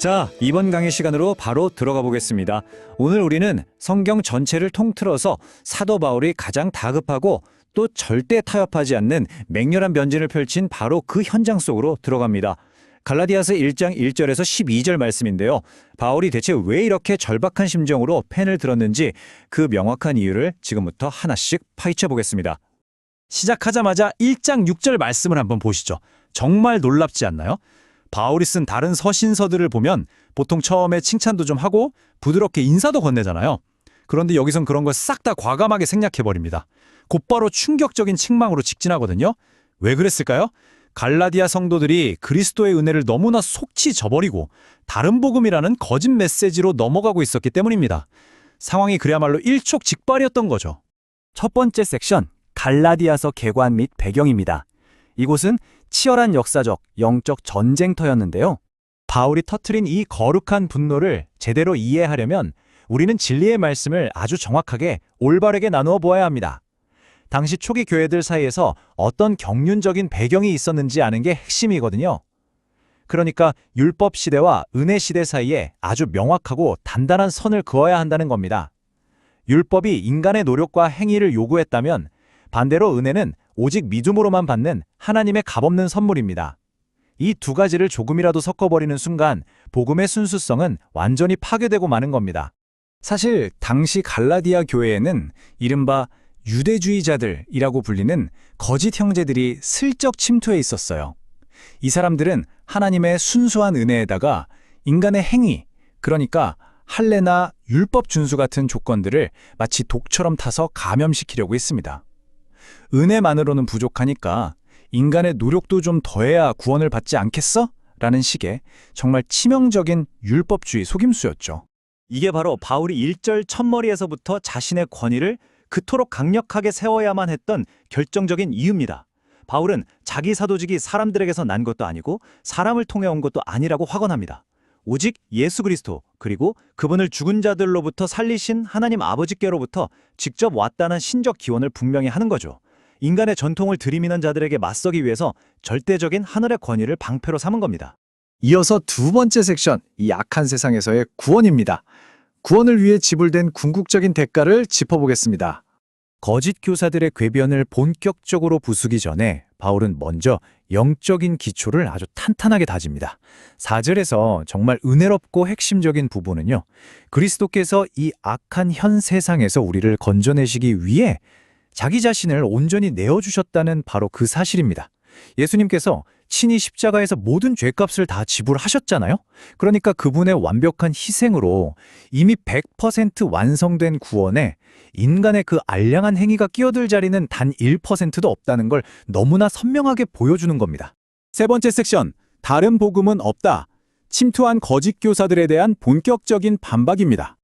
자, 이번 강의 시간으로 바로 들어가 보겠습니다. 오늘 우리는 성경 전체를 통틀어서 사도 바울이 가장 다급하고 또 절대 타협하지 않는 맹렬한 변진을 펼친 바로 그 현장 속으로 들어갑니다. 갈라디아서 1장 1절에서 12절 말씀인데요. 바울이 대체 왜 이렇게 절박한 심정으로 펜을 들었는지 그 명확한 이유를 지금부터 하나씩 파헤쳐 보겠습니다. 시작하자마자 1장 6절 말씀을 한번 보시죠. 정말 놀랍지 않나요? 바울이 쓴 다른 서신서들을 보면 보통 처음에 칭찬도 좀 하고 부드럽게 인사도 건네잖아요. 그런데 여기선 그런 걸 싹 다 과감하게 생략해버립니다. 곧바로 충격적인 책망으로 직진하거든요. 왜 그랬을까요? 갈라디아 성도들이 그리스도의 은혜를 너무나 속히 저버리고 다른 복음이라는 거짓 메시지로 넘어가고 있었기 때문입니다. 상황이 그야말로 일촉즉발이었던 거죠. 첫 번째 섹션, 갈라디아서 개관 및 배경입니다. 이곳은 치열한 역사적, 영적 전쟁터였는데요. 바울이 터뜨린 이 거룩한 분노를 제대로 이해하려면 우리는 진리의 말씀을 아주 정확하게 올바르게 나누어 보아야 합니다. 당시 초기 교회들 사이에서 어떤 경륜적인 배경이 있었는지 아는 게 핵심이거든요. 그러니까 율법 시대와 은혜 시대 사이에 아주 명확하고 단단한 선을 그어야 한다는 겁니다. 율법이 인간의 노력과 행위를 요구했다면 반대로 은혜는 오직 믿음으로만 받는 하나님의 값없는 선물입니다. 이 두 가지를 조금이라도 섞어버리는 순간 복음의 순수성은 완전히 파괴되고 마는 겁니다. 사실 당시 갈라디아 교회에는 이른바 유대주의자들이라고 불리는 거짓 형제들이 슬쩍 침투해 있었어요. 이 사람들은 하나님의 순수한 은혜에다가 인간의 행위, 그러니까 할례나 율법 준수 같은 조건들을 마치 독처럼 타서 감염시키려고 했습니다. 은혜만으로는 부족하니까 인간의 노력도 좀 더해야 구원을 받지 않겠어? 라는 식의 정말 치명적인 율법주의 속임수였죠. 이게 바로 바울이 1절 첫머리에서부터 자신의 권위를 그토록 강력하게 세워야만 했던 결정적인 이유입니다. 바울은 자기 사도직이 사람들에게서 난 것도 아니고 사람을 통해 온 것도 아니라고 확언합니다. 오직 예수 그리스도 그리고 그분을 죽은 자들로부터 살리신 하나님 아버지께로부터 직접 왔다는 신적 기원을 분명히 하는 거죠. 인간의 전통을 들이미는 자들에게 맞서기 위해서 절대적인 하늘의 권위를 방패로 삼은 겁니다. 이어서 두 번째 섹션, 이 악한 세상에서의 구원입니다. 구원을 위해 지불된 궁극적인 대가를 짚어보겠습니다. 거짓 교사들의 궤변을 본격적으로 부수기 전에 바울은 먼저 영적인 기초를 아주 탄탄하게 다집니다. 4절에서 정말 은혜롭고 핵심적인 부분은요. 그리스도께서 이 악한 현 세상에서 우리를 건져내시기 위해 자기 자신을 온전히 내어주셨다는 바로 그 사실입니다. 예수님께서 친히 십자가에서 모든 죄값을 다 지불하셨잖아요. 그러니까 그분의 완벽한 희생으로 이미 100% 완성된 구원에 인간의 그 알량한 행위가 끼어들 자리는 단 1%도 없다는 걸 너무나 선명하게 보여주는 겁니다. 세 번째 섹션, 다른 복음은 없다. 침투한 거짓 교사들에 대한 본격적인 반박입니다.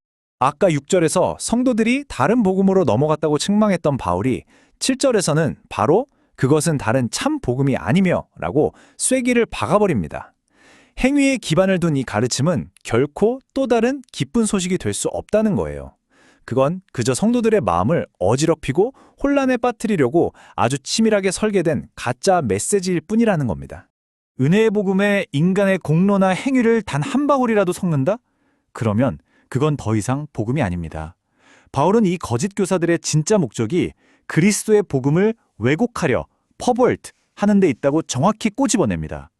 아까 6절에서 성도들이 다른 복음으로 넘어갔다고 책망했던 바울이 7절에서는 바로 그것은 다른 참 복음이 아니며 라고 쐐기를 박아버립니다. 행위에 기반을 둔 이 가르침은 결코 또 다른 기쁜 소식이 될 수 없다는 거예요. 그건 그저 성도들의 마음을 어지럽히고 혼란에 빠뜨리려고 아주 치밀하게 설계된 가짜 메시지일 뿐이라는 겁니다. 은혜의 복음에 인간의 공로나 행위를 단 한 방울이라도 섞는다? 그러면 그건 더 이상 복음이 아닙니다. 바울은 이 거짓 교사들의 진짜 목적이 그리스도의 복음을 왜곡하려 퍼벌트 하는 데 있다고 정확히 꼬집어냅니다.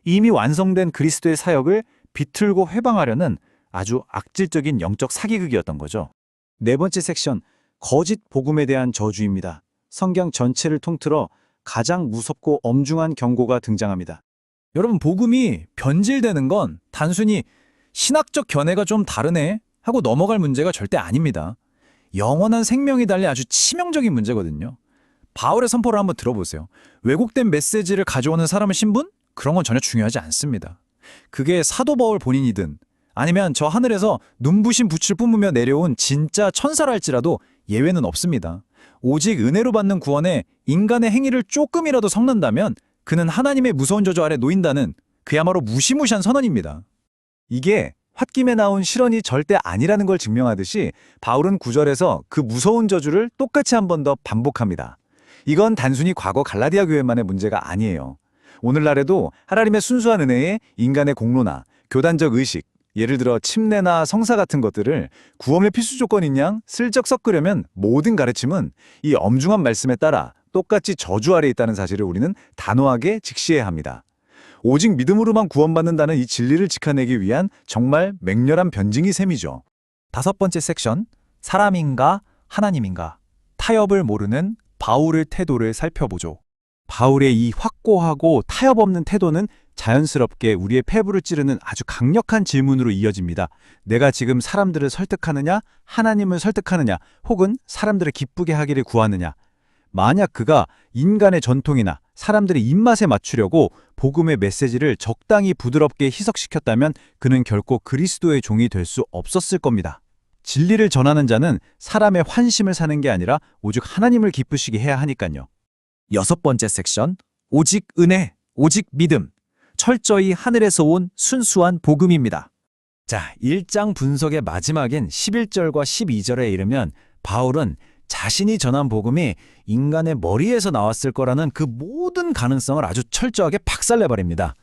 이미 완성된 그리스도의 사역을 비틀고 회방하려는 아주 악질적인 영적 사기극이었던 거죠. 네 번째 섹션, 거짓 복음에 대한 저주입니다. 성경 전체를 통틀어 가장 무섭고 엄중한 경고가 등장합니다. 여러분, 복음이 변질되는 건 단순히 신학적 견해가 좀 다르네 하고 넘어갈 문제가 절대 아닙니다. 영원한 생명이 달린 아주 치명적인 문제거든요. 바울의 선포를 한번 들어보세요. 왜곡된 메시지를 가져오는 사람의 신분? 그런 건 전혀 중요하지 않습니다. 그게 사도 바울 본인이든 아니면 저 하늘에서 눈부신 빛을 뿜으며 내려온 진짜 천사랄지라도 예외는 없습니다. 오직 은혜로 받는 구원에 인간의 행위를 조금이라도 섞는다면 그는 하나님의 무서운 저주 아래 놓인다는 그야말로 무시무시한 선언입니다. 이게 홧김에 나온 실언이 절대 아니라는 걸 증명하듯이 바울은 9절에서 그 무서운 저주를 똑같이 한 번 더 반복합니다. 이건 단순히 과거 갈라디아 교회만의 문제가 아니에요. 오늘날에도 하나님의 순수한 은혜에 인간의 공로나 교단적 의식, 예를 들어 침례나 성사 같은 것들을 구원의 필수 조건인 양 슬쩍 섞으려면 모든 가르침은 이 엄중한 말씀에 따라 똑같이 저주 아래 있다는 사실을 우리는 단호하게 직시해야 합니다. 오직 믿음으로만 구원받는다는 이 진리를 지켜내기 위한 정말 맹렬한 변증이 셈이죠. 5번째 섹션, 사람인가 하나님인가? 타협을 모르는 바울의 태도를 살펴보죠. 바울의 이 확고하고 타협 없는 태도는 자연스럽게 우리의 폐부를 찌르는 아주 강력한 질문으로 이어집니다. 내가 지금 사람들을 설득하느냐, 하나님을 설득하느냐, 혹은 사람들을 기쁘게 하기를 구하느냐. 만약 그가 인간의 전통이나 사람들의 입맛에 맞추려고 복음의 메시지를 적당히 부드럽게 희석시켰다면 그는 결코 그리스도의 종이 될 수 없었을 겁니다. 진리를 전하는 자는 사람의 환심을 사는 게 아니라 오직 하나님을 기쁘시게 해야 하니까요. 6번째 섹션, 오직 은혜, 오직 믿음. 철저히 하늘에서 온 순수한 복음입니다. 자, 1장 분석의 마지막인 11절과 12절에 이르면 바울은 자신이 전한 복음이 인간의 머리에서 나왔을 거라는 그 모든 가능성을 아주 철저하게 박살내버립니다.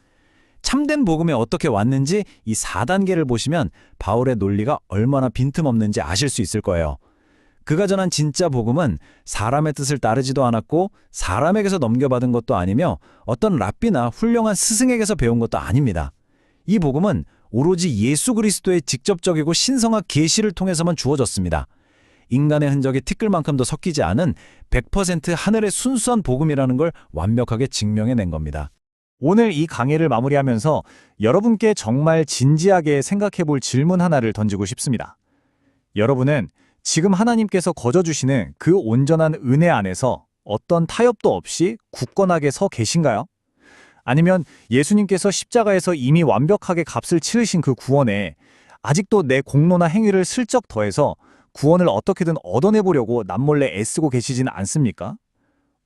참된 복음에 어떻게 왔는지 이 4단계를 보시면 바울의 논리가 얼마나 빈틈없는지 아실 수 있을 거예요. 그가 전한 진짜 복음은 사람의 뜻을 따르지도 않았고 사람에게서 넘겨받은 것도 아니며 어떤 랍비나 훌륭한 스승에게서 배운 것도 아닙니다. 이 복음은 오로지 예수 그리스도의 직접적이고 신성한 계시를 통해서만 주어졌습니다. 인간의 흔적이 티끌만큼도 섞이지 않은 100% 하늘의 순수한 복음이라는 걸 완벽하게 증명해낸 겁니다. 오늘 이 강의를 마무리하면서 여러분께 정말 진지하게 생각해 볼 질문 하나를 던지고 싶습니다. 여러분은 지금 하나님께서 거저주시는 그 온전한 은혜 안에서 어떤 타협도 없이 굳건하게 서 계신가요? 아니면 예수님께서 십자가에서 이미 완벽하게 값을 치르신 그 구원에 아직도 내 공로나 행위를 슬쩍 더해서 구원을 어떻게든 얻어내보려고 남몰래 애쓰고 계시지는 않습니까?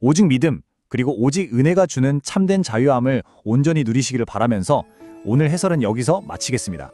오직 믿음, 그리고 오직 은혜가 주는 참된 자유함을 온전히 누리시기를 바라면서 오늘 해설은 여기서 마치겠습니다.